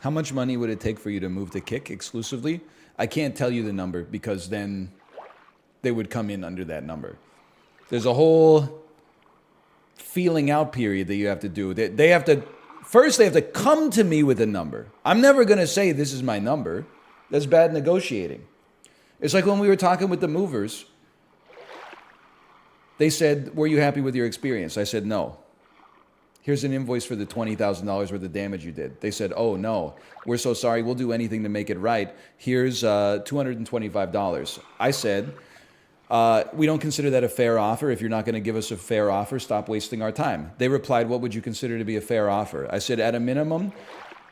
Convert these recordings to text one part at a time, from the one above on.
How much money would it take for you to move to Kick exclusively? I can't tell you the number because then they would come in under that number. There's a whole feeling out period that you have to do. They have to, first they have to come to me with a number. I'm never going to say this is my number. That's bad negotiating. It's like when we were talking with the movers. They said, were you happy with your experience? I said, no. Here's an invoice for the $20,000 worth of damage you did. They said, oh, no, we're so sorry. We'll do anything to make it right. Here's $225. I said, we don't consider that a fair offer. If you're not going to give us a fair offer, stop wasting our time. They replied, what would you consider to be a fair offer? I said, at a minimum,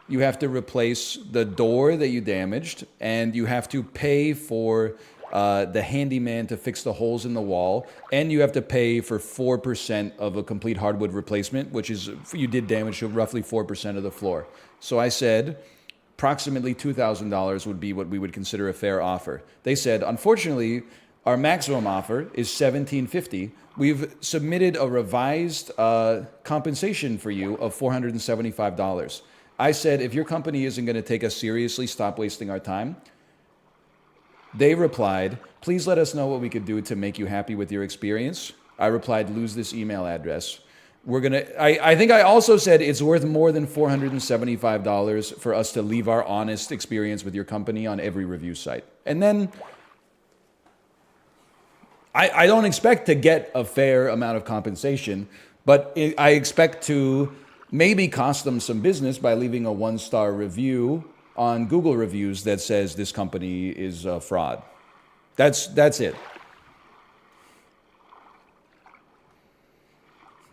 you have to replace the door that you damaged, and you have to pay for the handyman to fix the holes in the wall, and you have to pay for 4% of a complete hardwood replacement, which is, you did damage to roughly 4% of the floor. So I said, approximately $2,000 would be what we would consider a fair offer. They said, unfortunately, our maximum offer is $1,750. We've submitted a revised compensation for you of $475. I said, if your company isn't going to take us seriously, stop wasting our time. They replied, please let us know what we could do to make you happy with your experience. I replied, lose this email address. I think I also said it's worth more than $475 for us to leave our honest experience with your company on every review site. And then I don't expect to get a fair amount of compensation, but I expect to maybe cost them some business by leaving a 1-star review on Google reviews that says this company is a fraud. That's it.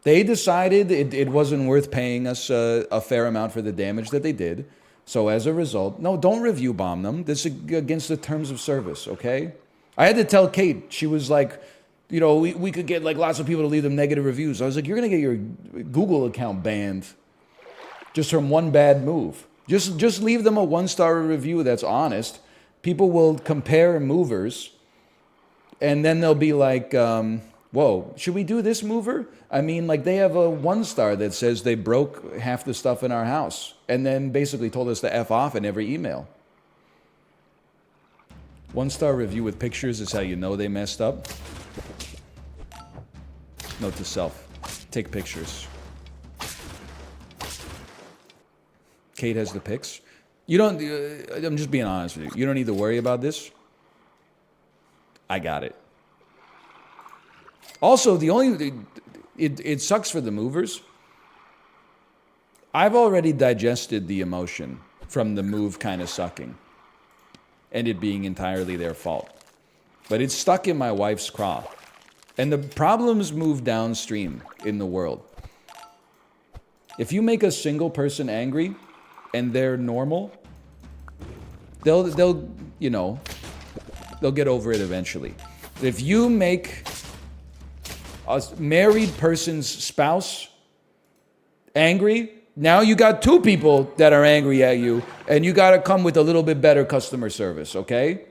They decided it wasn't worth paying us a fair amount for the damage that they did. So as a result, no, don't review bomb them. This is against the terms of service, okay? I had to tell Kate, she was like, you know, we could get like lots of people to leave them negative reviews. I was like, you're going to get your Google account banned just from one bad move. Just leave them a 1-star review that's honest. People will compare movers, and then they'll be like, whoa, should we do this mover? I mean, like they have a 1-star that says they broke half the stuff in our house, and then basically told us to F off in every email. 1-star review with pictures is how you know they messed up. Note to self, take pictures. Kate has the pics. You don't, I'm just being honest with you. You don't need to worry about this. I got it. Also, it sucks for the movers. I've already digested the emotion from the move kind of sucking and it being entirely their fault. But it's stuck in my wife's craw. And the problems move downstream in the world. If you make a single person angry, and they're normal, they'll get over it eventually. If you make a married person's spouse angry, now you got 2 people that are angry at you, and you got to come with a little bit better customer service, okay?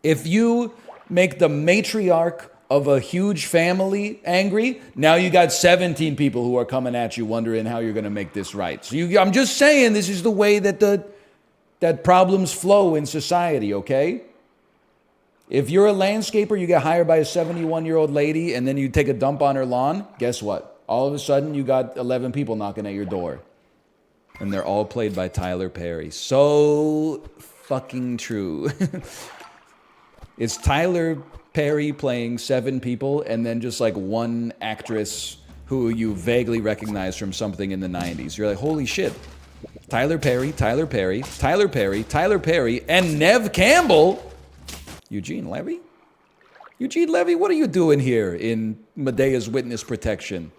If you make the matriarch of a huge family angry, now you got 17 people who are coming at you wondering how you're going to make this right. So I'm just saying this is the way that problems flow in society, okay? If you're a landscaper, you get hired by a 71-year-old lady and then you take a dump on her lawn, guess what? All of a sudden you got 11 people knocking at your door. And they're all played by Tyler Perry. So fucking true. It's Tyler Perry playing 7 people and then just like one actress who you vaguely recognize from something in the 90s. You're like, holy shit. Tyler Perry, Tyler Perry, Tyler Perry, Tyler Perry, and Nev Campbell. Eugene Levy? Eugene Levy, what are you doing here in Medea's witness protection?